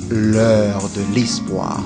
l'heure de l'espoir.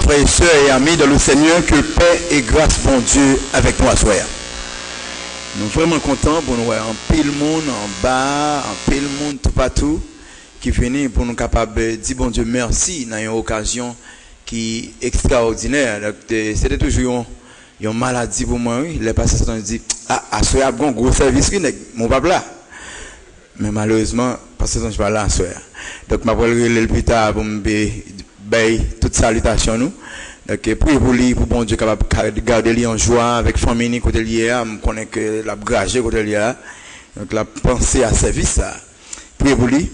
frères et sœurs et amis dans le Seigneur, que paix et grâce, bon Dieu, avec nous à soir. Nous sommes vraiment contents pour nous voir en pile monde, en bas, en pile monde, tout partout, qui viennent pour nous capables de dire, bon Dieu, merci dans une occasion qui est extraordinaire. C'était toujours une maladie pour moi, oui. Les pasteurs ont dit, ah, à soir, il y a un gros service, mon papa là. Mais malheureusement, parce que je ne suis pas là à soir. Donc, je vais le plus tard pour me bailler toute salutation nous. Donc, priez pour lui, pour bon Dieu capable de garder lui en joie avec famille côté lié, je connais que la grâce côté lié. Donc, la pensée à service ça. Priez pour lui.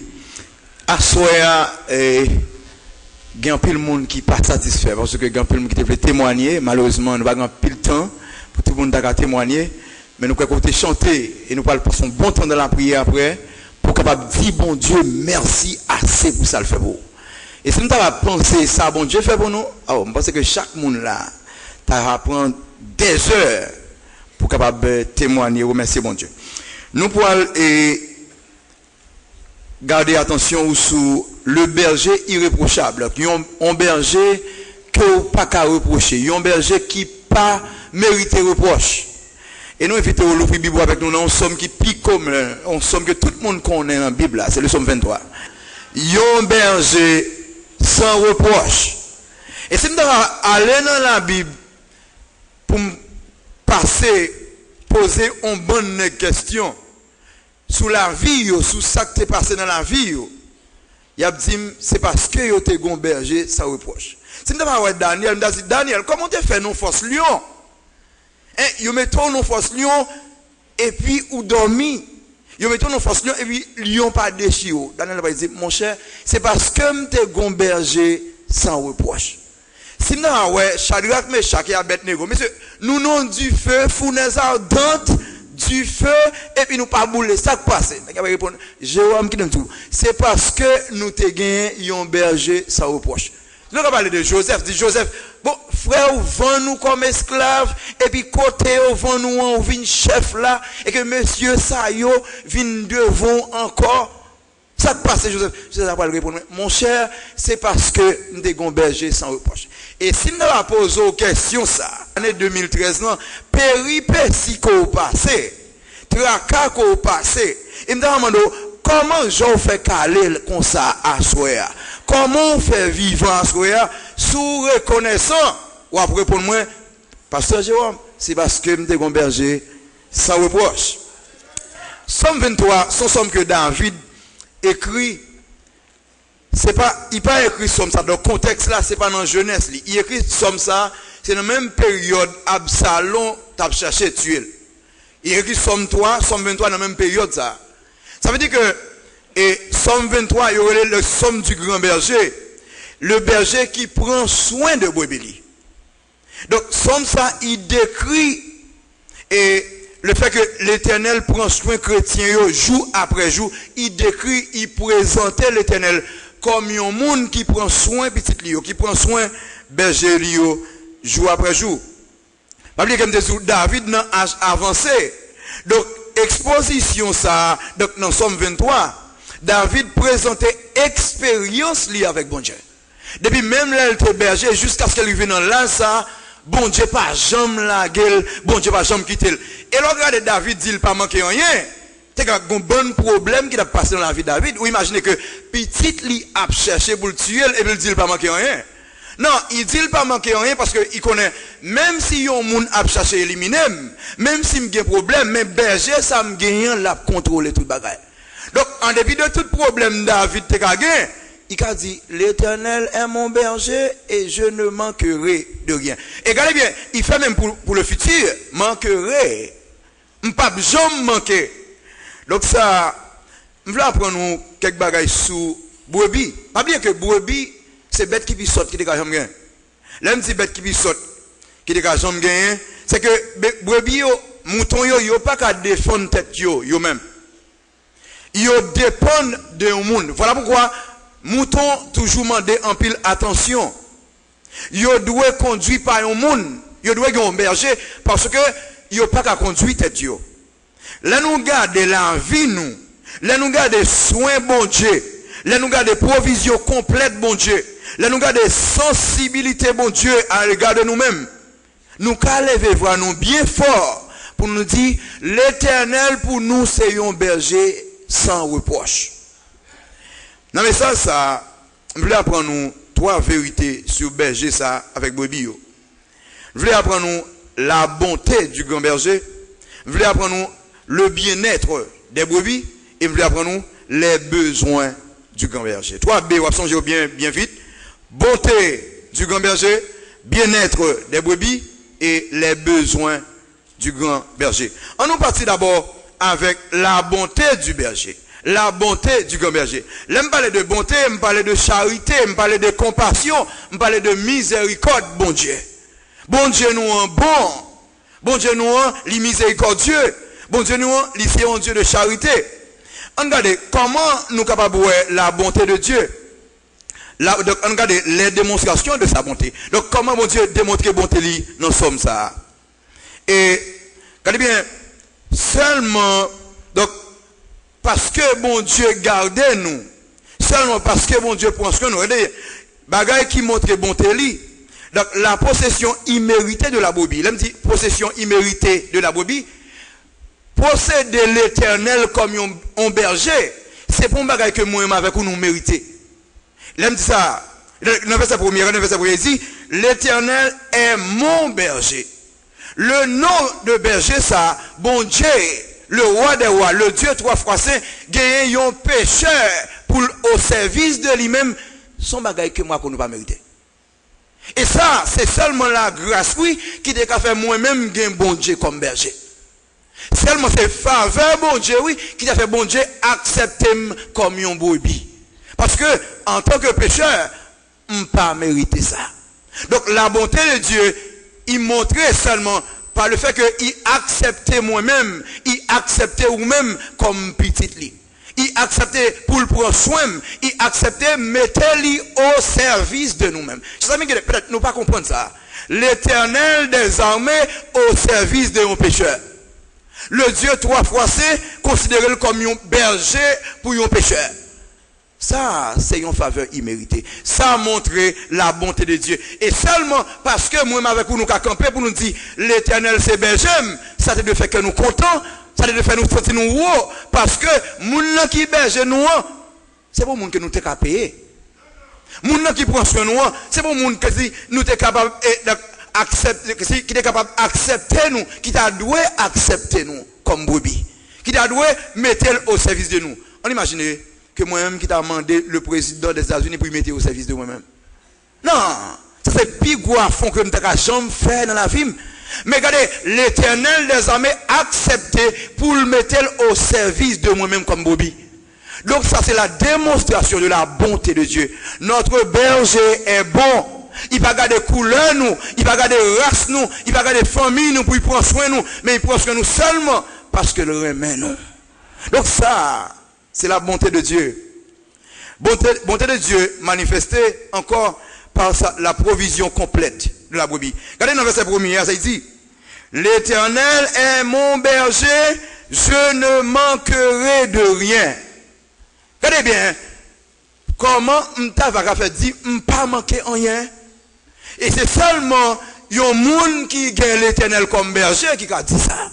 À soir, il y a un peu de monde qui n'est pas satisfait parce que il y a un peu de monde qui veut témoigner. Malheureusement, nous n'avons pas plus de temps pour tout le monde à témoigner. Mais nous pouvons chanter et nous parlons pour son bon temps de la prière après pour capable dire bon Dieu merci assez pour ça le fait pour. Et si nous avons pensé ça bon Dieu fait pour nous, je pense que chaque monde là va prendre des heures pour capable témoigner remercier bon Dieu. Nous pouvons garder attention sur le berger irréprochable, un berger que pas qu'à reprocher, un berger qui pas mérité reproche. Et nous invitons l'ouvrir la Bible avec nous dans un somme qui pique comme un somme que tout le monde connaît dans la Bible, c'est le somme 23. Un berger sans reproche. Et si nous allons dans la Bible pour poser une bonne question sur la vie, sur ce qui est passé dans la vie, il a dit c'est parce que vous êtes un berger sans reproche. Si nous allons Daniel, nous dit Daniel, comment tu fais nos forces lions? Vous mettez nos forces lions et puis vous dormez. Vous mettez nos forces lions et puis lion pas déchiré. Daniel va dire mon cher, c'est parce que tu es un berger sans reproche. Si nous avons Shadrach, Meshach et Abednego, monsieur, nous n'avons du feu, fournaise ardente, du feu et puis nous pas bouler. Ça qui passe. Jérôme qui dit tout. C'est parce que nous te gagné un berger sans reproche. Nous allons parler de Joseph. Dit Joseph, bon, frère, vend nous comme esclaves, et puis côté, vend nous en vin chef là, et que monsieur Sayo vient devant encore. Ça te passe, Joseph. Joseph va répondre, mon cher, c'est parce que nous sommes berger sans reproche. Et si nous avons posé une question, ça, l'année 2013, non, péripéties qu'on passé, tracas qu'on passé, il me demande, comment j'en fais caler comme ça à soi? Comment on fait vivre à soi sous reconnaissant? Ou après pour moi, Pasteur Jérôme, c'est parce que je suis un berger sans reproche. Somme 23, son somme que David écrit, c'est pas, il pas écrit somme ça, dans le contexte là, c'est pas dans la jeunesse. Il écrit somme ça, c'est dans la même période, Absalom t'a cherché tuer. Il écrit somme 3, somme 23 dans la même période ça. Ça veut dire que, et somme 23, il y aurait le somme du grand berger. Le berger qui prend soin de brebis. Donc, somme ça, il décrit et le fait que l'Éternel prend soin chrétien jour après jour. Il décrit, il présentait l'Éternel comme un monde qui prend soin petit lio, qui prend soin berger lio jour après jour. David n'a âge avancé. Donc, exposition ça, donc dans Somme 23, David présentait expérience liée avec bon Dieu. Depuis même là, il était berger, jusqu'à ce qu'elle vienne dans là, ça, bon Dieu pas jamais la gueule, bon Dieu pas jamais quitter. Et là, regardez David dit, il pas manqué rien. C'est un bon problème qui a passé dans la vie de David. Ou imaginez que petit li a cherché pour le tuer, et puis il dit, il pas manqué rien. Non, il dit il pas manquer rien parce qu'il connaît, même si yon moun a cherché éliminer, même si m'gen problème, mais berger ça m'gagne la contrôler tout bagaille. Donc, en dépit de tout problème David te gagné, il a dit, l'Éternel est mon berger et je ne manquerai de rien. Et regardez bien, il fait même pour le futur, manquerai. M'pas jamais manquer. Donc ça, m'vle apprendre quelques bagailles sous brebis. Pas bien que brebis, c'est bête qui peut sauter, qui dégage jamais. L'homme dit bête qui peut sauter, qui dégage jamais, c'est que brebis, mouton, yo pas qu'à défendre tête yo même. Yo dépendent de un monde. Voilà pourquoi mouton toujours mandé en pile attention. Yo doit conduire par un monde. Yo doit un berger parce que yo pas qu'à conduire tête yo. Là nous garder la vie nous. Là nous garder soin bon Dieu. Là nous garder provision complète bon Dieu. là nous garder sensibilité, bon Dieu, à regarder nous-mêmes. Nous qu'à lever voir nous bien fort pour nous dire, l'Éternel pour nous c'est un berger sans reproche. Dans le message ça, je voulais apprendre nous 3 vérités sur berger ça avec brebis. Je voulais apprendre nous la bonté du grand berger. Je voulais apprendre nous le bien-être des brebis et je voulais apprendre nous les besoins du grand berger. 3B, on va changer bien vite. Bonté du grand berger, bien-être des brebis et les besoins du grand berger. On nous partit d'abord avec la bonté du berger. La bonté du grand berger. Là, me parler de bonté, me parler de charité, me parler de compassion, me parler de miséricorde, bon Dieu. Bon Dieu nous en bon. Bon Dieu nous en miséricordieux. Bon Dieu nous en c'est un Dieu de charité. Regardez comment nous sommes capables de voir la bonté de Dieu. Donc, regardez les démonstrations de sa bonté. Donc, comment mon Dieu démontre bonté nous sommes ça. Et, regardez bien, seulement, donc, parce que bon Dieu garde nous, seulement parce que bon Dieu prend soin de nous, regardez, bagaille qui montre bonté li. Donc, la possession imméritée de la brebis, là, me dit possession imméritée de la brebis, posséder l'Éternel comme un berger, c'est pour un bagage que moi-même avec nous méritons. Là, me dit ça, dans le verset premier, il dit, l'Éternel est mon berger. Le nom de berger, ça, bon Dieu, le roi des rois, le Dieu 3 fois saint, gagne un pécheur pour au service de lui-même, son bagage que moi, qu'on ne pas mériter. Et ça, c'est seulement la grâce, oui, qui a fait moi-même gagner bon Dieu comme berger. Seulement c'est faveur bon Dieu, oui, qui a fait bon Dieu accepter comme un brebis. Parce que, en tant que pécheur, je ne peux pas mériter ça. Donc, la bonté de Dieu, il montrait seulement par le fait qu'il acceptait moi-même, il acceptait vous-même comme petit lit. Il acceptait pour le prendre soin, il acceptait mettre-lui au service de nous-mêmes. Je sais que peut-être nous ne pas comprendre ça. L'Éternel des armées au service de nos pécheurs. Le Dieu 3 fois saint, considéré comme un berger pour un pécheur. Ça, c'est une faveur imméritée. Ça a montré la bonté de Dieu. Et seulement parce que moi, avec vous, nous avons campé pour nous dire, l'Éternel c'est berger, ça te fait que nous contents, ça te fait nous sentir nous haut, parce que, moun qui berger nous, c'est pour moun que nous t'es payer. Moun qui prend soin nous, c'est pour moun que nous t'es capable d'accepter, qui est capable d'accepter nous, qui t'a doué accepter nous comme brebis, qui t'a doué mettre au service de nous. On imagine que moi-même qui t'a demandé le président des États-Unis pour mettre au service de moi-même. Non, ça c'est le plus gros fond que nous n'avons jamais fait dans la vie. Mais regardez, l'Éternel des armées accepté pour le mettre au service de moi-même comme brebis. Donc ça c'est la démonstration de la bonté de Dieu. Notre berger est bon. Il va garder couleur nous, il va garder race nous, il va garder famille nous pour il prendre soin nous, mais il prend soin nous seulement parce que le remet nous. Donc ça, c'est la bonté de Dieu. Bonté de Dieu manifestée encore par la provision complète de la brebis. Regardez dans le verset premier, ça dit, l'Éternel est mon berger, je ne manquerai de rien. Regardez bien, comment m'ta va faire dire, m'pas manquer en rien. Et c'est seulement un monde qui gagne l'Éternel comme berger qui a dit ça.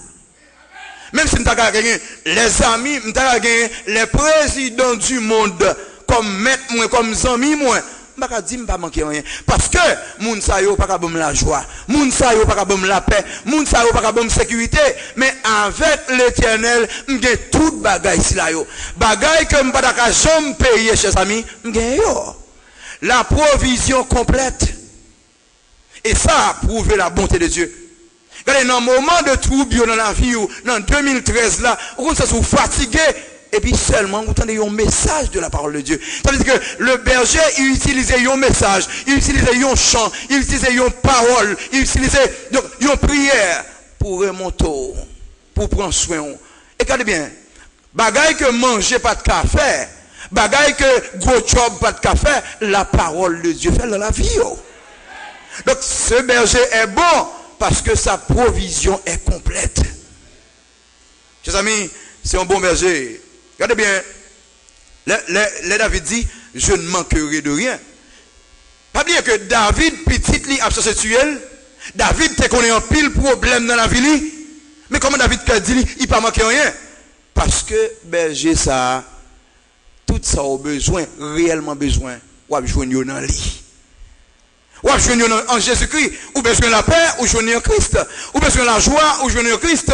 Même si m'ta gagné les amis, m'ta gagné les présidents du monde comme maître moi, comme amis moi, m'pa dit m'pas manquer rien. Parce que moun sa yo pas ka la joie, moun sa yo pas ka la paix, moun sa yo pas ka sécurité, mais avec l'Éternel, m'gagne toute bagaille ici là yo. Bagaille que m'pa ka jamais payer chers amis, m'gagne yo. La provision complète. Et ça a prouvé la bonté de Dieu. Regardez, dans un moment de trouble dans la vie, dans 2013 là, vous êtes fatigué, et puis seulement vous entendez un message de la parole de Dieu. Ça veut dire que le berger, il utilisait un message, il utilisait un chant, il utilisait une parole, il utilisait une prière pour remonter, pour prendre soin. Et regardez bien, bagaille que manger pas de café, bagaille que gros job pas de café, la parole de Dieu fait dans la vie. Donc ce berger est bon parce que sa provision est complète. Chers amis, c'est un bon berger. Regardez bien, les David dit, je ne manquerai de rien. Pas oublier que David, petit, li a cherché tuer. David, te connaît un pile problème dans la vie. Mais comment David a dit, il pas manqué rien? Parce que berger ça, tout ça a besoin, réellement besoin, ou a joindre dans lui. Ou a joindre en Jésus-Christ, ou besoin de la paix, ou joindre en Christ. Ou besoin de la joie, ou joindre en Christ.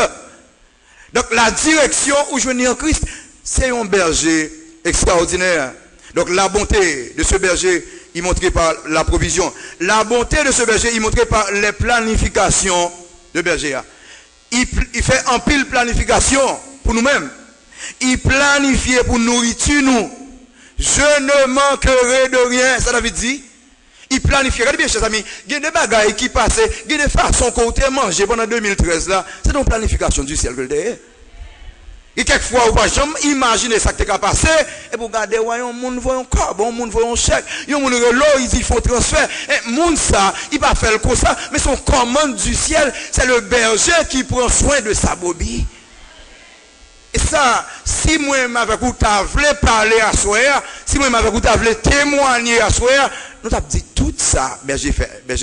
Donc la direction, ou joindre en Christ, c'est un berger extraordinaire. Donc la bonté de ce berger, il montré par la provision. La bonté de ce berger, il montré par les planifications de berger. Il fait en pile planification pour nous-mêmes. Il planifie pour nourriture nous. Je ne manquerai de rien. Ça veut dire, il planifie. Regardez bien, chers amis, il y a des bagailles qui passent, il y a des façons qu'on a mangé pendant 2013 là. C'est une planification du ciel que le derrière. Et quelquefois, vous ne pouvez jamais imaginer ça qui est passé. Et vous regardez, un monde voit un corps, un monde voit un chèque, un monde relou, ils font transfert. Et monde ça, il va faire comme ça, mais son commande du ciel, c'est le berger qui prend soin de sa brebis. Et ça, si moi m'avec vous voulu parler à soi, si moi m'avec vous voulu témoigner à soi, nous avons dit tout ça, berger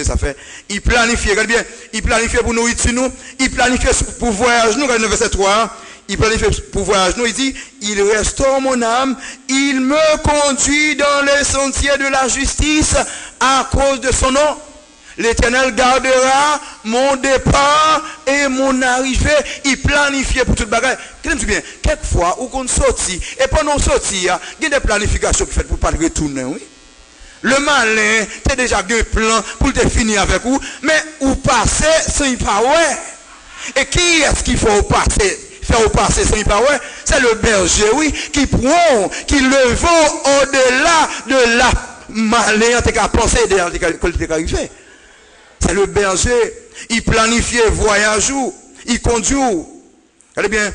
ça fait. Il planifie, regardez bien, il planifie pour nourriture nous, il planifie pour voyage nous, regardez le verset 3. Il planifie pour voyage nous, il dit, il restaure mon âme, il me conduit dans les sentiers de la justice à cause de son nom. L'Éternel gardera mon départ et mon arrivée. Il planifie pour toute bagaille. Qu'est-ce que bien? Quelquefois, où qu'on sortit, et pendant sortir, il y a des planifications qui faites pour pas retourner, oui. Le malin, tu as déjà un plan pour te finir avec vous, mais où passer, c'est pas ouais. Et qui est-ce qu'il faut passer? Faire passer sans ouais, c'est le berger, oui, qui prend, qui le vaut au-delà de la malin qui a pensé quand il est arrivé. C'est le berger, il planifie voyage, il conduit. Regardez bien,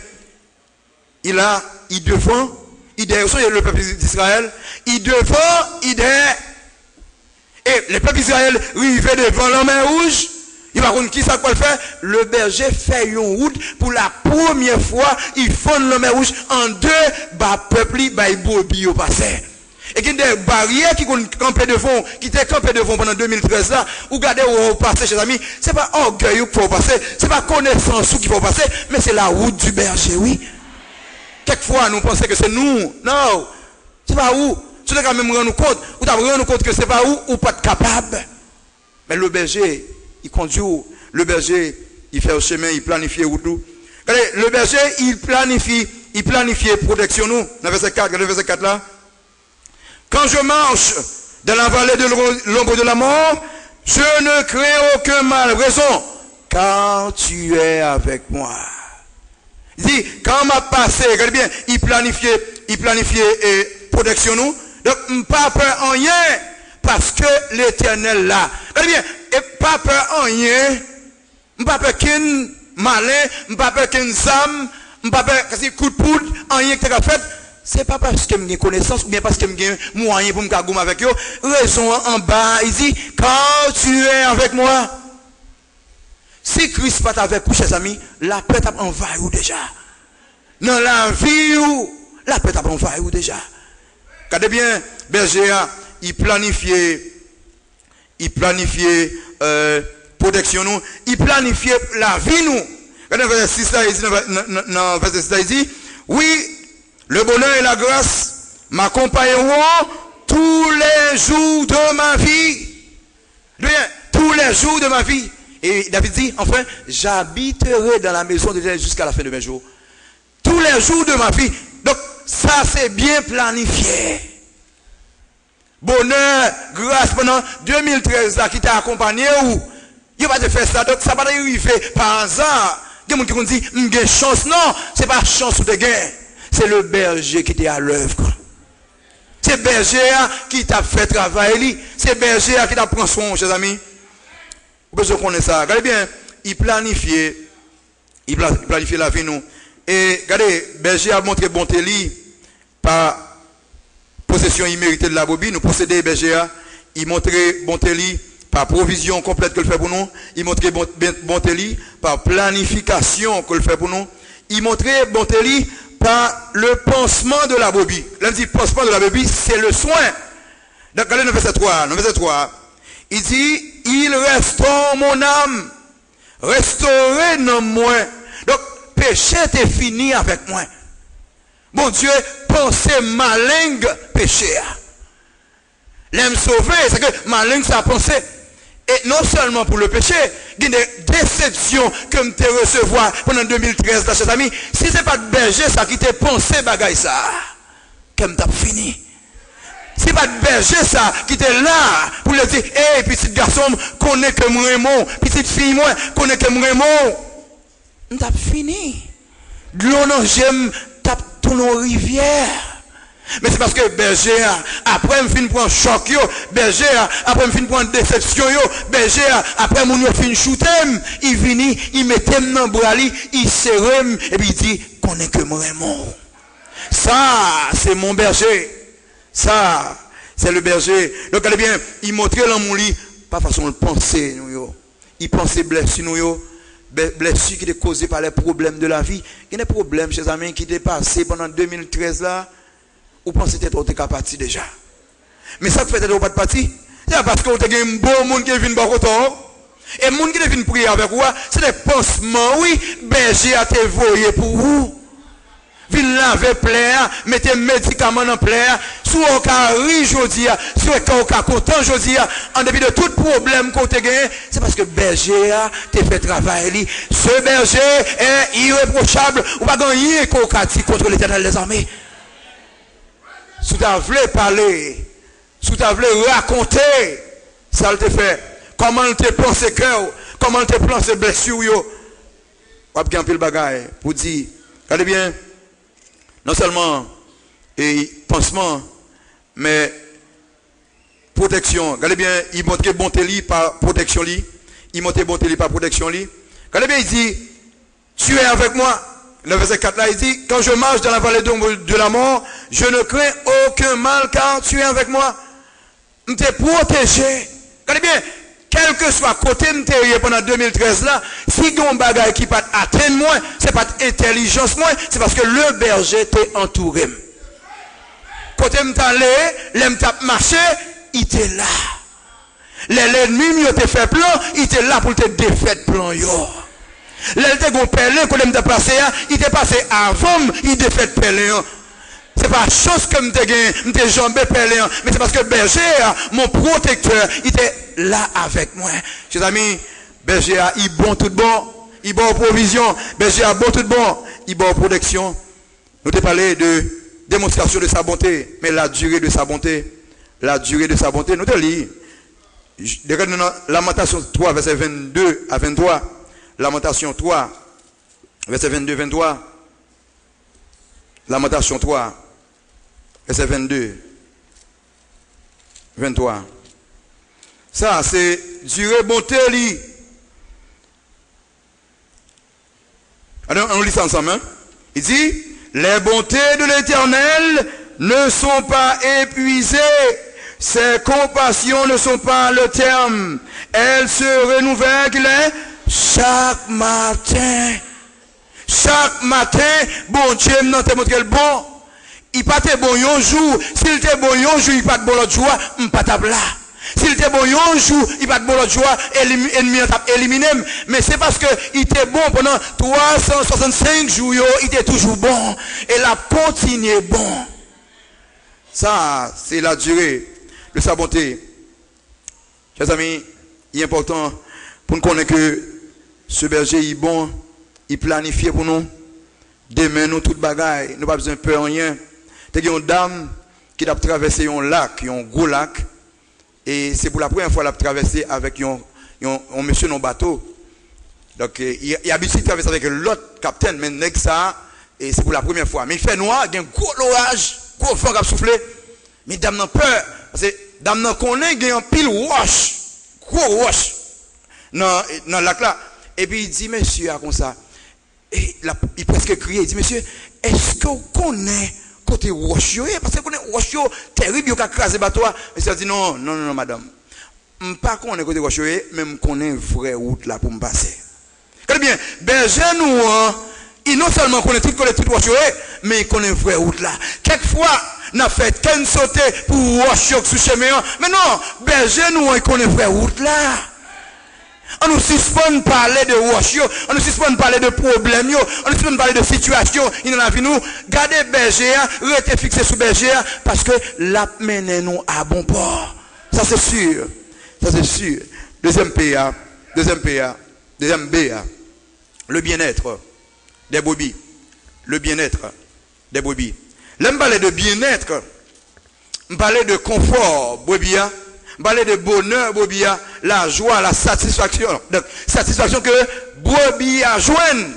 il devant, il derrière, le peuple d'Israël, il devant, il derrière. Et le peuple d'Israël arrivé devant la mer rouge. Il va voir qui ça quoi le faire. Le berger fait une route pour la première fois. Il fonde le mer rouge en deux. Bah peuple, bah il bobby au passé. Et qu'il y a des barrières qui sont campées devant, qui étaient campées devant pendant 2013 là. Ou regardez où on passe, chers amis. C'est pas orgueil qu'il faut passer. C'est pas connaissance qu'il faut passer. Mais c'est la route du berger, oui. Quelquefois nous pensons que c'est nous. Non. C'est pas où. Tu dois quand même rendre compte. Ou tu as rendu compte que c'est pas où ou pas capable. Mais le berger, il conduit, le berger, il fait le chemin, il planifie tout. Regardez, le berger, il planifie protection nous. Dans le verset 4, regardez le verset 4 là. Quand je marche dans la vallée de l'ombre de la mort, je ne crains aucun mal. Raison, car tu es avec moi. Il dit, quand m'a passé, regardez bien, il planifie protection nous. Donc, pas peur en rien, parce que l'Éternel là. Regardez bien, et pas peur en rien, pas peur qu'un malin, pas peur qu'un zam, pas peur qu'un coup de poudre, en rien que tu as fait. C'est pas parce que j'ai connaissance ou bien parce que j'ai moyen pour me faire avec eux. Raison en bas, il dit, quand tu es avec moi, si Christ n'est pas avec vous, chers amis, la paix t'a envahi déjà. Dans la vie, la paix t'a envahi déjà. Regardez bien, berger, il planifiait protection nous, il planifiait la vie nous. Regardez le verset 6 là, il dit, dans verset 6 là, il dit, oui, le bonheur et la grâce m'accompagneront tous les jours de ma vie. Bien, tous les jours de ma vie. Et David dit, enfin, j'habiterai dans la maison de Dieu jusqu'à la fin de mes jours. Tous les jours de ma vie. Donc, ça c'est bien planifié. Bonheur, grâce pendant 2013 là, qui t'a accompagné ou il va te faire ça. Donc, ça va arriver par hasard. Il y a des gens qui disent, j'ai chance. Non, c'est pas chance ou de gain. C'est le berger qui était à l'œuvre. C'est le berger qui t'a fait travailler. C'est le berger qui t'a pris soin, chers amis. Vous pouvez connaître ça. Regardez bien, il planifiait la vie nous. Et regardez, berger a montré bonté par possession imméritée de la brebis. Nous possédons berger. Il montrait bonté par provision complète que le fait pour nous. Il montrait bonté par planification que le fait pour nous. Il montrait bonté par le pansement de la brebis. Là, on dit pansement de la brebis, c'est le soin. Donc, regardez le verset 3. Le verset 3. Il dit, il restaure mon âme. Restaurer non moi. Donc, péché est fini avec moi. Bon Dieu, pensez malingue péché. L'aime sauver, c'est que malingue ça pensé. Et non seulement pour le péché, il y a des déceptions que je recevoir pendant 2013, là, chers amis. Si ce n'est pas de berger, ça qui t'a pensé bagaille ça, comme t'as fini. Si ce n'est pas de berger, ça qui t'est là pour le dire, hey, petit garçon, connais que moi, petite fille, moi, connais que moi, t'as fini. De l'eau, non, j'aime, tape ton rivière. Mais c'est parce que berger, après, me fin prendre choc, yo, berger, après, me fin prendre déception, yo, berger, après, mon yo fin shooter, il vini, il mettait dans le bras, il serre, et puis il dit, connais que moi, ça, c'est mon berger. Ça, c'est le berger. Donc, allez bien, il montrait dans mon lit, pas façon de penser, nous, yo. Il pensait blessure, nous, yo. Blessure qui est causée par les problèmes de la vie. Il y a des problèmes, chers amis, qui étaient passés pendant 2013 là. Ou pensez que vous êtes parti déjà. Mais ça fait être pas de parti. C'est parce que vous avez un bon monde qui vient par autour. Et le monde qui vient prier avec vous, c'est des pansements, oui. Berger a été voyé pour vous. Vin laver plaire, mettez médicaments dans plaire. Sous au cas ri jodi, sous au cas content jodi, en dépit de tout problème qu'on te gagne, c'est parce que berger a te fait travailler. Ce berger est irréprochable. Ou pas gagner qu'on contre l'Éternel des armées. Si tu voulais parler, si tu voulais raconter, ça te fait. Comment tu penses cœur, comment tu penses blessure, yo. Pas bien pile bagaille pour dire, regardez bien, non seulement pansement, mais protection. Regardez bien, il montre bonté li par protection li, il montre bonté li par protection li. Regardez bien, il dit, tu es avec moi. Le verset 4 là, il dit, quand je marche dans la vallée de la mort, je ne crains aucun mal car tu es avec moi. Je t'ai protégé. Regardez bien, quel que soit côté de pendant 2013 là, si il y a un bagage qui pas atteindre moi, c'est pas intelligence moi, c'est parce que le berger t'est entouré. Côté m't'allé, l'aime t'a marché, il était là. L'ennemi il t'a fait plan, il était là pour te défaire plan yo. L'élève gon pelin quand il t'a passé, il t'est passé avant, il t'a fait pelin. C'est pas chose que m'te jambé pelin, mais c'est parce que berger, mon protecteur, il était là avec moi. Chers amis, berger il bon tout bon, il bon provision, berger a bon tout bon, il bon protection. Nous t'ai parlé de démonstration de sa bonté, mais la durée de sa bonté, nous te lis. Lamentation 3 verset 22 à 23. Lamentation 3, verset 22-23. Lamentation 3, verset 22-23. Ça, c'est durée bonté. Alors, on lit ça ensemble. Hein? Il dit, les bontés de l'Éternel ne sont pas épuisées. Ses compassions ne sont pas le terme. Elles se renouvellent chaque matin, bon Dieu n'a te montré le bon. Il pas te bon un jour. S'il te bon un jour, il pas de bon l'autre jour, pas ta là. S'il te bon un jour, il pas de bon l'autre jour, ennemi t'a éliminé. Mais c'est parce que il était bon pendant 365 jours, il était toujours bon. Et la continué bon. Ça, c'est la durée de sa bonté. Chers amis, il est important pour nous connaître que ce berger est bon, il planifie pour nous. Demain, nous, toute bagaille, nous n'avons pas besoin de peur, rien. Il y a une dame qui a traversé un lac, un gros lac. Et c'est pour la première fois qu'elle a traversé avec un monsieur dans le bateau. Donc, il a habitué de traverser avec l'autre capitaine, mais ça, et c'est pour la première fois. Mais il fait noir, il y a un gros orage, gros vent qui a soufflé. Mais dame n'a peur. Parce que dame n'a connaît, il y a un pile roche, gros roche, dans le lac là. Et puis il dit, monsieur, comme ça, et il presque crié, il dit, monsieur, est-ce que vous connaissez côté roche? Parce que vous connaissez roche terrible, il a crasé le bateau. Monsieur a dit, non, madame. Je ne sais pas connaître côté roche, mais je connais une vraie route là pour me passer. Regardez bien, berger nous, il non seulement connaît tout roche, mais il connaît une vraie route là. Quelquefois, n'a fait qu'un sauter pour wash sous chemin. Mais non, berger nous on connaît frère route là. On nous suspend de parler de wash, on nous suspend de parler de problèmes, on nous suspend de parler de situation, il a vu nous garder berger, rester fixé sous berger parce que la mène nous à bon port. Ça c'est sûr. Ça c'est sûr. Deuxième PA, deuxième BA, le bien-être des brebis. Le bien-être des brebis. Là, je parlais de bien-être, je parlais de confort, brebis, je parlais de bonheur, brebis, la joie, la satisfaction. Donc, satisfaction que brebis a joindre.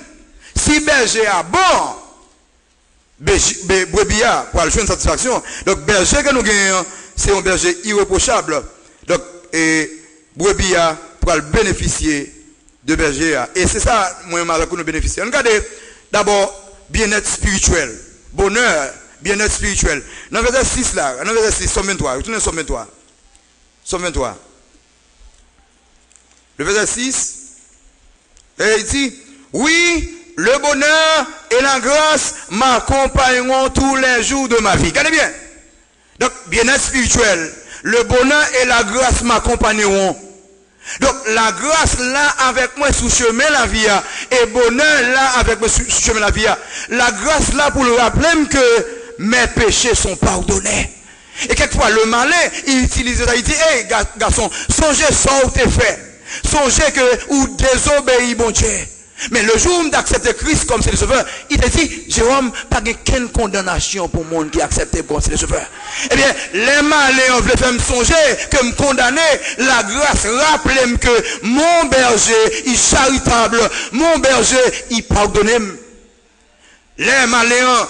Si berger a bon, brebis a pour aller joindre satisfaction. Donc, berger que nous gagnons, c'est un berger irréprochable. Donc, et brebis a pour bénéficier de berger. Et c'est ça, moi, que nous bénéficions. Regardez, d'abord, bien-être spirituel, bonheur, bien-être spirituel. Dans le verset 6 là, dans le verset 6, Somme 23, retournez Somme 23. Somme 23. Le verset 6, et il dit, oui, le bonheur et la grâce m'accompagneront tous les jours de ma vie. Regardez bien. Donc, bien-être spirituel, le bonheur et la grâce m'accompagneront. Donc la grâce là avec moi sous chemin la vie et bonheur là avec moi sous chemin la vie. La grâce là pour le rappeler que mes péchés sont pardonnés. Et quelquefois le malin il utilise ça, il dit hey garçon, songez ça où t'es fait. Songez que ou désobéis bon Dieu. Mais le jour où d'accepter Christ comme c'est le sauveur, il te dit, Jérôme, pas de quelle condamnation pour le monde qui accepte comme c'est le sauveur. Eh bien, les malins veulent faire me songer que me condamner, la grâce rappelle que mon berger est charitable, mon berger il pardonne. Les malins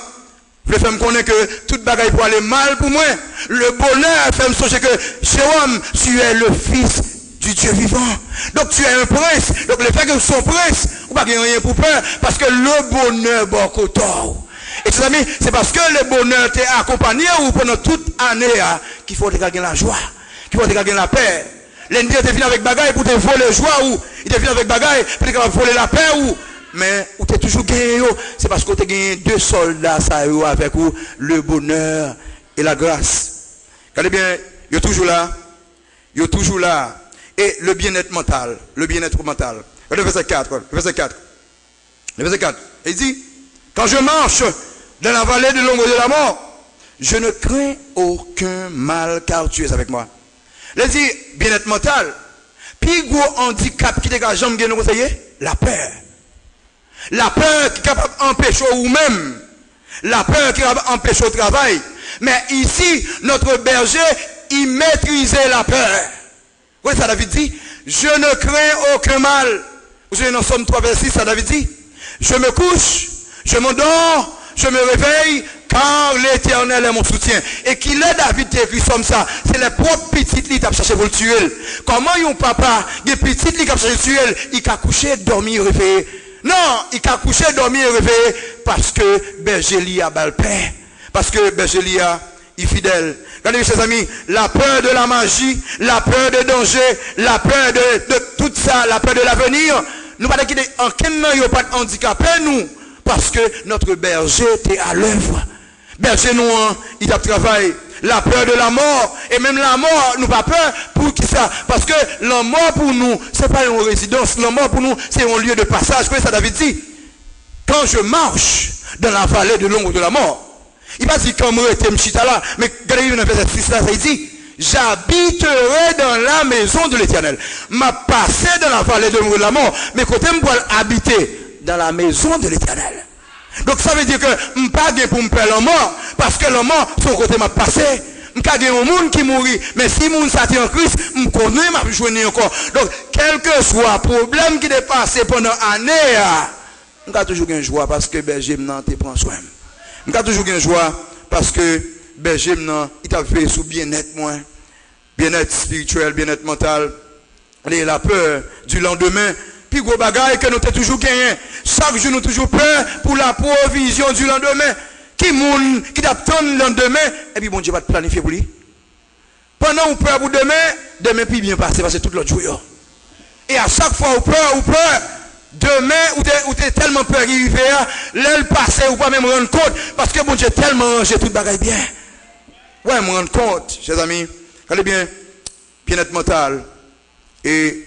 veulent faire me connaître que toute bagaille pour aller mal pour moi. Le bonheur fait me songer que Jérôme, tu es le fils du Dieu vivant. Donc tu es un prince. Donc le fait que son prince, ou pas rien pour peur, parce que le bonheur bon côté. Et chers amis, c'est parce que le bonheur t'est accompagné ou pendant toute année qu'il faut gagner la joie, qu'il faut gagner la paix. L'ennemi te venu avec bagaille pour te voler la joie ou il te venu avec bagaille pour te voler la paix ou mais ou t'es toujours gagné, c'est parce que tu as gagné deux soldats ça avec vous, le bonheur et la grâce. Regardez bien, il est toujours là. Il est toujours là. Et le bien-être mental, le bien-être mental. Le verset 4, le verset 4. Le verset 4. Il dit, quand je marche dans la vallée de l'ombre de la mort, je ne crains aucun mal car tu es avec moi. Il dit, bien-être mental. Puis gros handicap qui dégage jamais gagner conseiller, la peur. La peur qui est capable d'empêcher ou même. La peur qui est capable d'empêcher au travail. Mais ici, notre berger, il maîtrisait la peur. Oui, ça David dit, je ne crains aucun mal. Vous savez, dans Somme 3, verset 6, ça David dit, je me couche, je m'endors, je me réveille, car l'Éternel est mon soutien. Et qu'il est David écrit comme ça, c'est les propres petites qui ont cherché pour le tuer. Comment un papa, des petites qui ont cherché pour le tuer, il a couché, dormi, réveillé. Non, il a couché, dormi, réveillé, parce que berger a bal paix. Parce que berger a est fidèle. Regardez, chers amis, la peur de la magie, la peur de danger, la peur de tout ça, la peur de l'avenir, nous pas qu'il en aucun n'a pas de handicapé nous, parce que notre berger était à l'œuvre. Berger nous, il a travaillé. La peur de la mort, et même la mort, nous pas peur pour qui ça? Parce que la mort pour nous, c'est pas une résidence, la mort pour nous, c'est un lieu de passage. Comme ça David dit, quand je marche dans la vallée de l'ombre de la mort, il va dire comme était m'chita là, mais regardez dans le verset 6 là, il dit, j'habiterai dans la maison de l'Éternel. M'a passé dans la vallée de l'ombre de la mort, mais côté me pour habiter dans la maison de l'Éternel. Donc ça veut dire que je ne pas pour me faire la mort, parce que la mort, son côté m'a passé. Je ne pas un monde qui mourit, mais si mon s'attire en Christ, je connais ma journée encore. Donc, quel que soit le problème qui est passé pendant une année, je suis toujours une joie parce que berger m'en te prend soin. Je suis toujours une joie parce que berger m'en il t'a fait sous bien-être moi, bien-être spirituel, bien-être mental, et la peur du lendemain. Puis gros bagaille que nous avons toujours gagné. Chaque jour nous avons toujours peur pour la provision du lendemain. Qui t'attend le lendemain, et puis bon Dieu va te planifier pour lui. Pendant qu'on peur pour demain, demain puis bien passer parce que tout l'autre jour. Et à chaque fois on peur, demain ou t'es tellement peur qu'il arrive, là le passé ou pas même rendre compte parce que bon Dieu tellement rangé toute bagaille bien. Ouais, me rendre compte, chers amis, regardez bien, bien-être mental et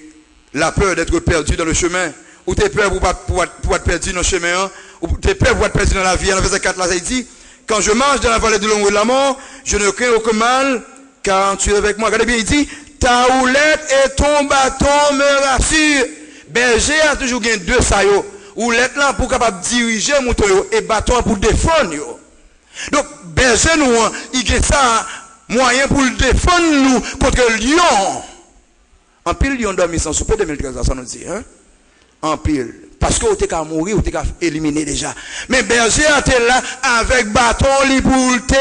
la peur d'être perdu dans le chemin, ou tu es peur pour être perdu dans le chemin, ou tu es peur pour être perdu dans la vie. En verset 4, là, ça dit, quand je marche dans la vallée de l'ombre de la mort, je ne crains aucun mal, car tu es avec moi. Regardez bien, il dit, ta houlette et ton bâton me rassurent. Berger a toujours gagné deux saillots. Houlette là pour capable diriger mouton et bâton pour défendre. Donc, berger nous, il a ça moyen pour le défendre nous contre le lion. En pile, lion dormi sans souper 2013, ça nous dit. Hein? En pile. Parce que vous êtes qu'à mourir, vous êtes qu'à éliminer déjà. Mais berger était là avec bâton pour te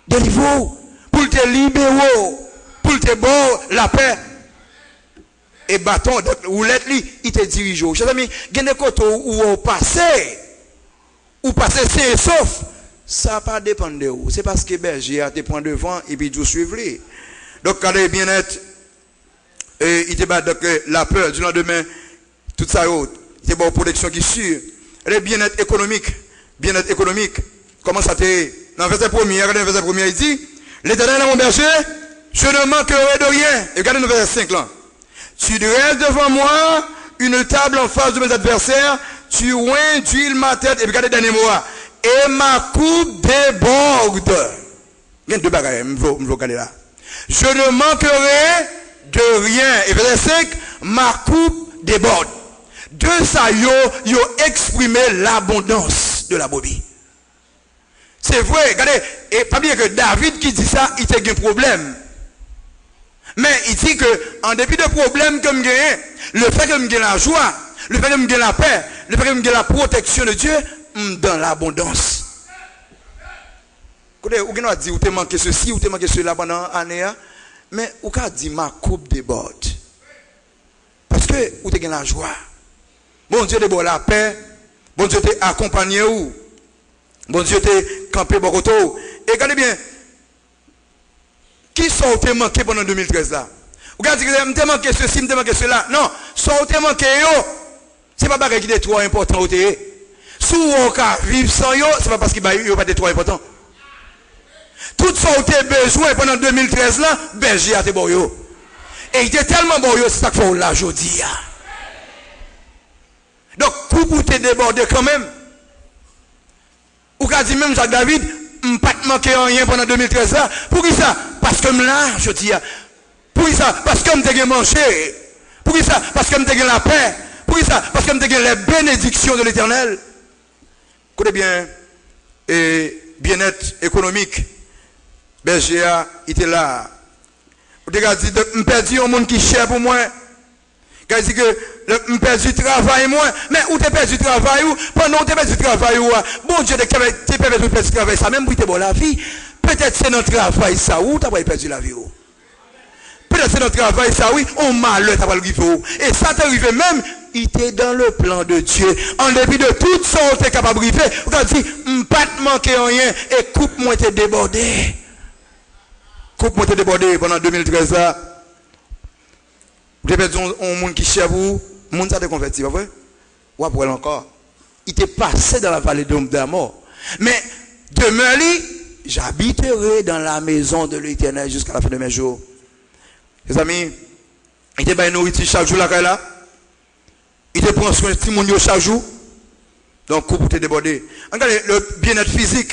délivrer, pour te libérer, pour te bon la paix. Et bâton, houlette, il te dirige. Chers amis, il y a des côtés où on passe, c'est sauf. Ça n'a pas dépend de vous. C'est parce que berger a te prend devant et puis vous suivez. Donc, quand il est bien-être, il te bat la peur du lendemain, tout ça, il te bat une protection qui est sûre. Le bien-être économique. Bien-être économique. Comment ça te. Dans le verset premier, regardez le verset premier, il dit, l'Éternel est mon berger, je ne manquerai de rien. Et regardez le verset 5 là. Tu dresses devant moi une table en face de mes adversaires, tu oins d'huile ma tête, et regardez le dernier mot, et ma coupe déborde. Il y a deux bagages, je vais regarder là. Je ne manquerai de rien. Et verset 5, ma coupe déborde. De ça, yo exprimé l'abondance de la brebis. C'est vrai, regardez, et pas bien que David qui dit ça, il a un problème. Mais il dit que, en dépit de problèmes que je gagne, le fait que je gagne la joie, le fait que je gagne la paix, le fait que je gagne la protection de Dieu, dans l'abondance. Vous avez dit, vous avez manqué ceci, vous avez manqué cela pendant l'année, mais vous avez dit, ma coupe déborde. Parce que vous avez la joie. Bon Dieu te donne la paix, bon Dieu te accompagné ou, bon Dieu te campé Bokoto. Et regardez bien, qui sont vous manqué pendant 2013 là? Vous avez dit, vous avez manqué ceci, vous avez manqué cela. Non, sont vous manqué yo. C'est pas parce qu'il est trop important au TE. Si vous vivre sans yo, c'est pas parce qu'il n'est pas trop important. Tout ce que vous avez besoin pendant 2013 là, berger a été bon yo. Et il était tellement bon yo, c'est ça qu'il faut là aujourd'hui. Donc, pour te déborder quand même, ou qu'a dit même Jacques David, je ne pas manquer rien pendant 2013 là. Pour qui ça? Parce que là, je dis, pour qui ça? Parce que je t'ai mangé. Pour qui ça? Parce que je t'ai la paix. Pour qui ça? Parce que je t'ai les bénédictions de l'Éternel. Écoutez bien, et bien-être économique, berger il était là. Vous avez dit, je perdu un monde qui cher pour moi. Vous avez dit que je perdu du travail moi. Mais où tu perdu du travail? Pendant que tu perdu du travail, bon Dieu, tu perdu du travail, ça même pour te bon la vie. Peut-être c'est notre travail, ça, ou tu as perdu la vie. Peut-être c'est notre travail, ça, oui, on malheur, tu as perdu la vie. Et ça t'est arrivé même, il était dans le plan de Dieu. En dépit de tout ça, on est capable de vivre. Vous avez dit, je ne pas te manquer rien. Et coupe-moi t'es débordé. Coupe-moi t'es débordé pendant 2013 là. Vous avez perdu un monde qui cherche vous, le monde ça te converti, pas vrai? Ou après encore. Il t'est passé dans la vallée de la mort. Mais demeure-lui, j'habiterai dans la maison de l'Éternel jusqu'à la fin de mes jours. Les amis, il te bat une nourriture chaque jour là. Il te prend soin de tout le monde chaque jour. Donc, coupe te déborder. Regardez le bien-être physique.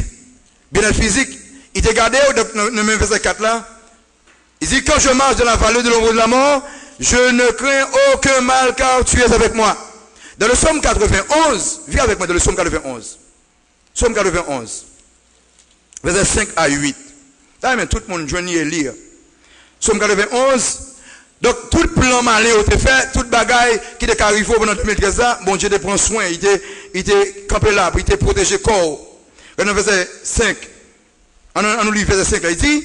Bien-être physique. Il te gardé dans le même verset 4 là. Il dit, quand je marche dans la vallée de l'ombre de la mort, je ne crains aucun mal car tu es avec moi. Dans le psaume 91, viens avec moi dans le psaume 91. Psaume 91. Verset 5 à 8. Là, tout le monde joigne et lire. Psaume 91. Donc, tout le plan malé a été fait, toute bagaille qui est arrivé pendant 2013 là, bon Dieu te prend soin, il était campé là, il était protégé corps. Dans le verset 5. On nous lit verset 5 là, il dit,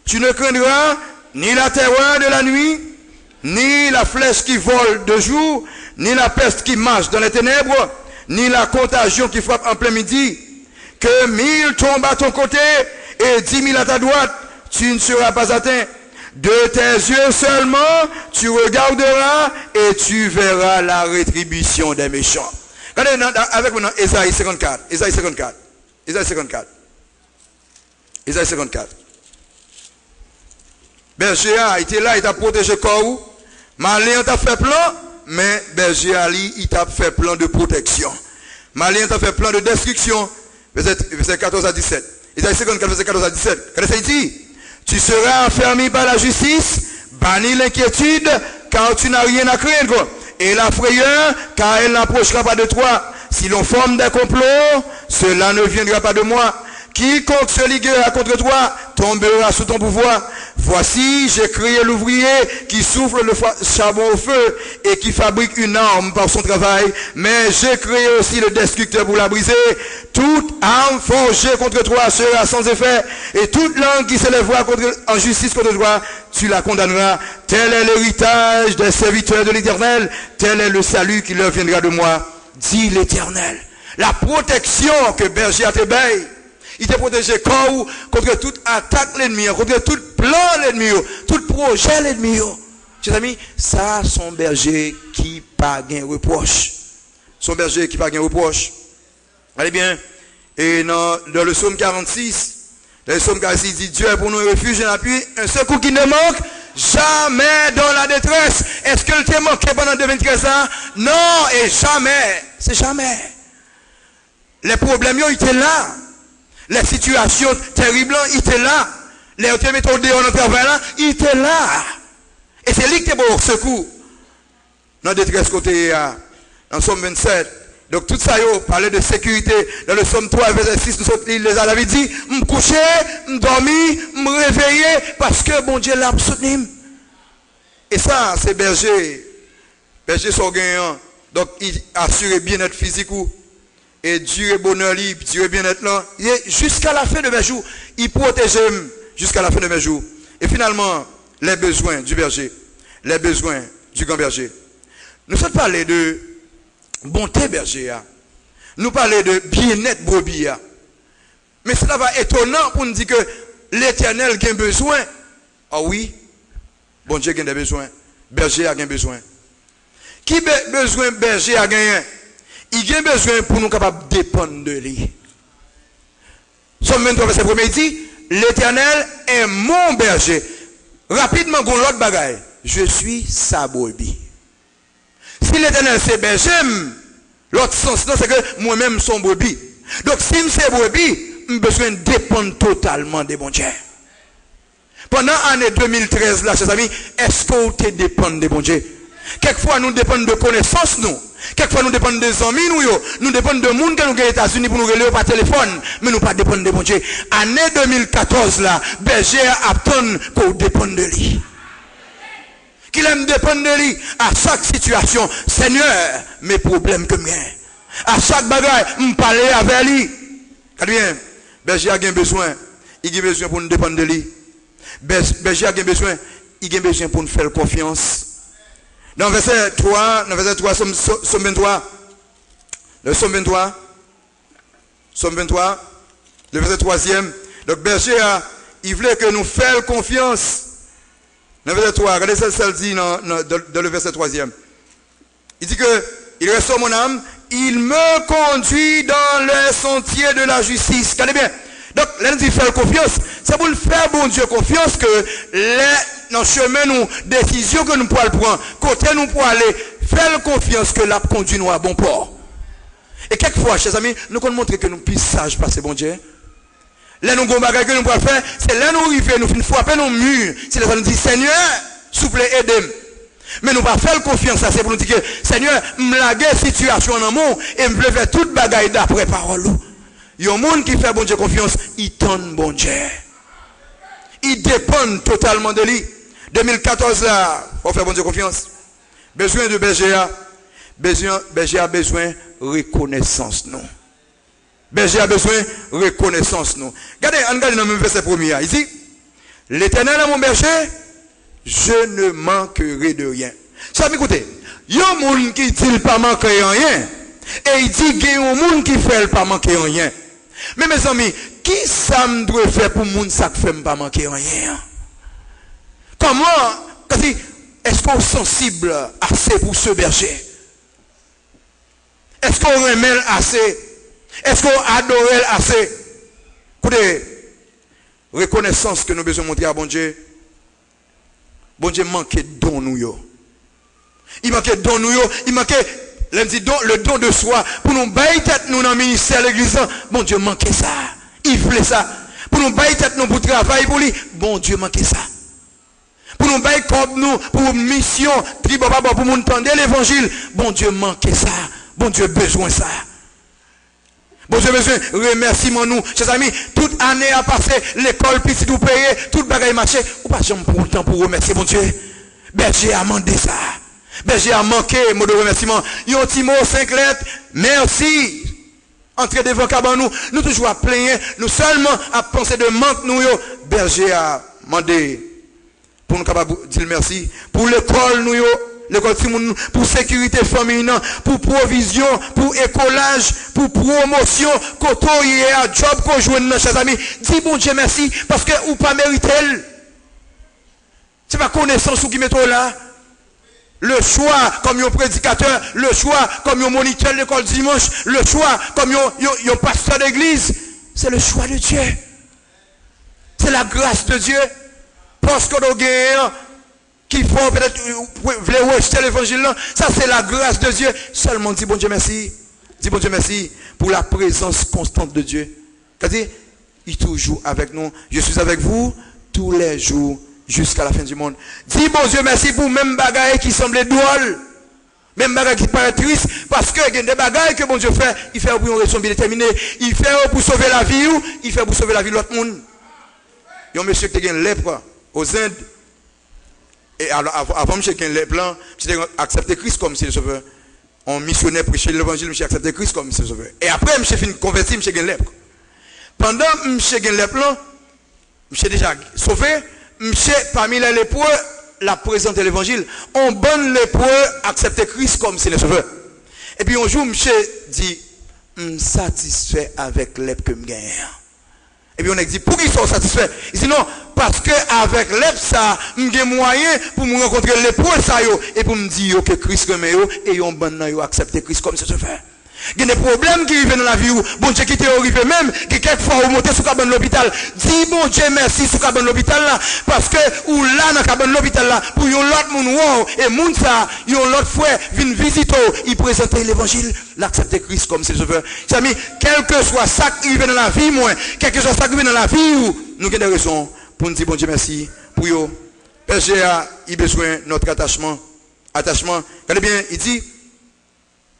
tu ne craindras ni la terreur de la nuit, ni la flèche qui vole de jour, ni la peste qui marche dans les ténèbres, ni la contagion qui frappe en plein midi. Que 1000 tombent à ton côté et 10 000 à ta droite, tu ne seras pas atteint. De tes yeux seulement, tu regarderas et tu verras la rétribution des méchants. Regardez avec moi Ésaïe 54. Ésaïe 54. Ésaïe 54. Ésaïe 54. Berger a été là, il t'a protégé corps. Malin t'a fait plan, mais berger Ali, il t'a fait plan de protection. Malin t'a fait plan de destruction. Verset 14 à 17. Isaïe 54, verset 14 à 17. Qu'est-ce qu'il dit? Tu seras enfermé par la justice, banni l'inquiétude, car tu n'as rien à craindre. Et la frayeur, car elle n'approchera pas de toi. Si l'on forme des complots, cela ne viendra pas de moi. Quiconque se liguera contre toi tombera sous ton pouvoir. Voici, j'ai créé l'ouvrier qui souffle le charbon au feu et qui fabrique une arme par son travail. Mais j'ai créé aussi le destructeur pour la briser. Toute arme forgée contre toi sera sans effet. Et toute langue qui se lèvera en justice contre toi, tu la condamneras. Tel est l'héritage des serviteurs de l'Éternel. Tel est le salut qui leur viendra de moi, dit l'Éternel. La protection que berger a t'ébéi. Il t'a protégé contre toute attaque l'ennemi, contre tout plan l'ennemi, tout projet l'ennemi. Chers amis, ça, son berger qui pas gain reproche. Son berger qui pas gain reproche. Allez bien, et dans le psaume 46, le psaume 46 dit Dieu est pour nous un refuge et un appui, un secours qui ne manque jamais dans la détresse. Est-ce que le t'est manqué pendant 2013 ans? Non, et jamais. C'est jamais. Les problèmes, ils étaient là. Les situations terribles, il était là. Les méthodes de travail, il était là. Et c'est lui qui est bon secours. Dans le détresse côté, dans le psaume 27. Donc tout ça, yo, parlait de sécurité. Dans le psaume 3, verset 6, les avait dit, me coucher, me dormir, me réveiller, parce que bon Dieu l'a soutenu. Et ça, c'est berger. Berger sont gagnants. Donc il assure bien-être physique ou. Et durer bonheur libre, durer bien-être là, jusqu'à la fin de mes jours, il protège jusqu'à la fin de mes jours. Et finalement, les besoins du berger, les besoins du grand berger. Nous sommes parlé de bonté berger, nous parlons de bien-être brebis. Mais cela va étonnant pour nous dire que l'Éternel a besoin. Ah oui, bon Dieu a des besoins, berger a besoin. Qui besoin berger a gagné? Il a besoin pour nous capables de dépendre de lui. Somme 23, verset 1 dit, l'Éternel est mon berger. Rapidement, on l'autre bagaille. Je suis sa brebis. Si l'Éternel c'est berger, l'autre sens, c'est que moi-même son brebis. Donc si je suis brebis, j'ai besoin de dépendre totalement des bons dieux. Pendant l'année 2013, là, chers amis, est-ce que vous dépendez des bons dieux? Quelquefois, nous dépendons de connaissances, nous. Quelquefois, nous dépendons des amis, nous dépendons de monde que nous avons aux États-Unis pour nous relayer par téléphone. Mais nous ne dépendons pas de bon Dieu. Année 2014, là, berger attend qu'on dépende de lui. Qu'il aime dépendre de lui à chaque situation. Seigneur, mes problèmes que moi. À chaque bagaille, me parler avec lui. Regardez bien, berger a besoin. Il a besoin pour nous dépendre de lui. Berger a besoin. Il a besoin pour nous faire confiance. Dans verset 3, somme 23, le somme 23, le verset 3e, donc berger, il voulait que nous fassions confiance. Dans le verset 3, regardez ça dit dans le verset 3e. Il dit que, il restaure mon âme, il me conduit dans les sentiers de la justice. Regardez bien. Donc, là, nous dit faire confiance. C'est pour le faire, bon Dieu, confiance que dans le chemin, nous, décision que nous pouvons prendre, côté nous pouvons aller, faire confiance que la conduit nous à bon port. Et quelquefois, chers amis, nous pouvons montrer que nous sommes sages par ce bon Dieu. Là, nous avons que nous pouvons faire, c'est là nous arrivons, nous frapper nos murs. C'est là nous dit, Seigneur, s'il vous plaît, aidez-moi. Mais nous ne pouvons pas faire confiance à ça pour nous dire que, Seigneur, me laguer situation en amour et me faire toute bagaille d'après parole. Il y a un monde qui fait bon Dieu confiance, il tente bon Dieu. Il dépend totalement de lui. 2014 là, il faut faire bon Dieu confiance. Besoin de berger a besoin de reconnaissance non. Berger a besoin de reconnaissance non. Regardez dans le même verset premier. Il dit, l'Éternel est mon berger, je ne manquerai de rien. Ça m'écoutez, il y a un monde qui dit pas manquer rien. Et il dit qu'il y a un monde qui fait pas manquer rien. Mais mes amis, qui ça me doit faire pour monde ça qui fait pas manquer rien? Comment est-ce qu'on est sensible assez pour ce berger? Est-ce qu'on remet assez? Est-ce qu'on adore assez? Écoutez, reconnaissance que nous devons montrer à bon Dieu. Bon Dieu manquait don nous yo. Il manquait don nous yo, il manquait le don de soi pour nous bailler tête nous dans le ministère de l'église. Bon Dieu manquait ça. Il voulait ça. Pour nous bailler tête nous pour travailler pour lui. Bon Dieu manquait ça. Pour nous bailler comme nous pour mission, pour nous entendre l'évangile. Bon Dieu manquait ça. Bon Dieu besoin ça. Bon Dieu besoin remerciement nous. Chers amis, toute année a passé, l'école puis tout payé, tout bagaille marché. Ou pas jamais pour temps pour remercier bon Dieu. Berger a demandé ça. Berger a manqué mot de remerciement. Yon petit mot 5 lettres. Merci. Entrez devant cabane nous toujours à plaindre, nous seulement à penser de manque nous yo. Berger a demandé pour nous capable dire merci pour l'école nous yo. L'école pour sécurité féminine, pour provision, pour écolage, pour promotion, koto y a job qu'on joue nos chers amis. Dis bon Dieu merci parce que ou pas mérité. C'est pas connaissance ou qui met là. Le choix comme un prédicateur, le choix comme un moniteur de l'école dimanche, le choix comme un pasteur d'église, c'est le choix de Dieu. C'est la grâce de Dieu. Parce que nous gagnons qui font peut-être vouloir rejeter l'évangile là, ça c'est la grâce de Dieu. Seulement dis bon Dieu merci. Dis bon Dieu merci pour la présence constante de Dieu. C'est-à-dire, il est toujours avec nous. Je suis avec vous tous les jours jusqu'à la fin du monde. Dis bon Dieu merci pour même bagaille qui semblait drôle. Même bagaille qui paraît triste. Parce que il y a des bagailles que bon Dieu fait. Il fait pour une raison bien déterminée. Il fait pour sauver la vie ou il fait pour sauver la vie de l'autre monde. Il y a un monsieur qui a une lèpre aux Indes. Et alors, avant de chercher les plans, j'ai accepté Christ comme si le sauveur. On missionnaire prêcher l'évangile, j'ai accepté Christ comme si le sauveur. Et après, j'ai fini de convertir, j'ai gagné lèpre. Pendant que j'ai gagné lèpre, j'ai déjà sauvé, j'ai parmi les lépreux, la présence de l'évangile. On bonne lépreux, accepter Christ comme si le sauveur. Et puis un jour, j'ai dit, je suis satisfait avec lèpre que je gagne. Et puis on a dit, pour qu'ils soient satisfaits? Il dit non, parce que avec l'EP ça, j'ai moyen pour me rencontrer les pros ça yo, et pour me dire que Christ remet yo, et on bon yo accepter Christ comme ça se fait. Il y a des problèmes qui arrivent dans la vie, bon Dieu qui t'est arrivé même, qui quelquefois vous montez sous cabane l'hôpital. Dis bon Dieu merci sous cabane l'hôpital là, parce que ou là dans cabane l'hôpital là, pour yon l'autre moun wow, et moun ça, yon l'autre frère, vient visiter, il présente l'évangile, l'accepter Christ comme c'est sauveur. Amis, quel que soit ça qui arrive dans la vie, moi, quel que soit ça qui arrive dans la vie, nous avons des raisons pour nous dire bon Dieu merci, pour yo. PGA, il a besoin de notre attachement. Regardez bien, il dit,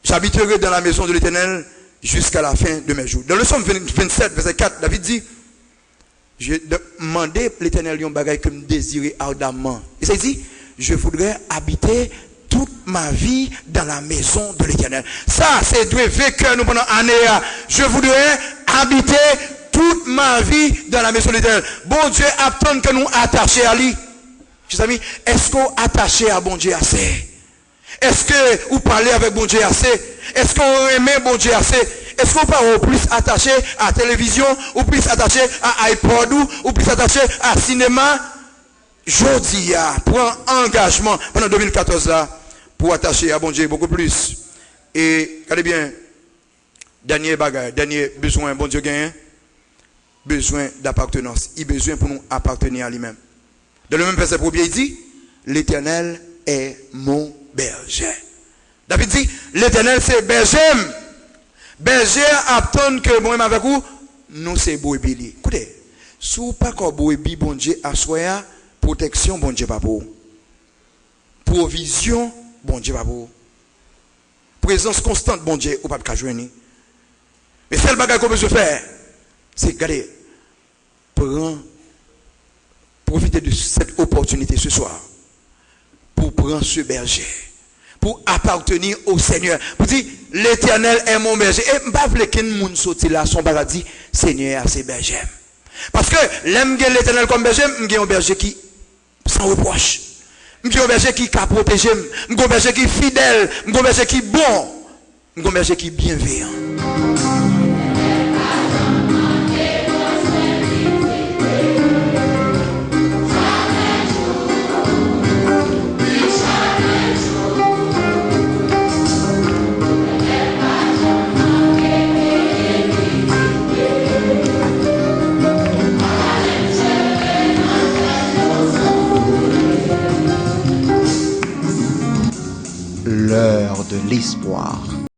j'habiterai dans la maison de l'Éternel jusqu'à la fin de mes jours. Dans le Somme 27, verset 4, David dit, j'ai demandé l'Éternel un bagage que me désirais ardemment. Et ça dit, je voudrais habiter toute ma vie dans la maison de l'Éternel. Ça, c'est de vécu nous pendant année. Je voudrais habiter toute ma vie dans la maison de l'Éternel. Bon Dieu attend que nous attachés à lui. Chers amis, est-ce qu'on est attaché à bon Dieu assez? Est-ce que vous parlez avec bon Dieu assez? Est-ce qu'on aime bon Dieu assez? Est-ce qu'on parle plus attaché à la télévision, ou plus attaché à iPod, ou plus attaché à cinéma? Jodi prend engagement pendant 2014 là pour attacher à bon Dieu beaucoup plus. Et regardez bien, dernier bagage, dernier besoin, bon Dieu gagne, besoin d'appartenance. Il a besoin pour nous appartenir à lui-même. Dans le même verset premier, il dit, l'Éternel est mon berger. David dit, l'Éternel c'est berger. Berger attend que moi avec vous, nous c'est brebis. Écoutez, si vous pas comme brebis, bon Dieu à soi, protection, bon Dieu pas pour. Provision, bon Dieu pas pour. Présence constante, bon Dieu, ou pas de joindre. Mais c'est le bagage qu'on peut faire, c'est regarder, profiter de cette opportunité ce soir pour prendre ce berger, pour appartenir au Seigneur. Pour dire, l'Éternel est mon berger. Et je ne veux pas que moun sorti là, son paradis, Seigneur c'est berger. Parce que l'aime l'Éternel comme berger, je un berger qui sans reproche. Je un berger qui a protégé, je un berger qui est fidèle, je un berger qui est bon, je un berger qui est bienveillant. de l'espoir.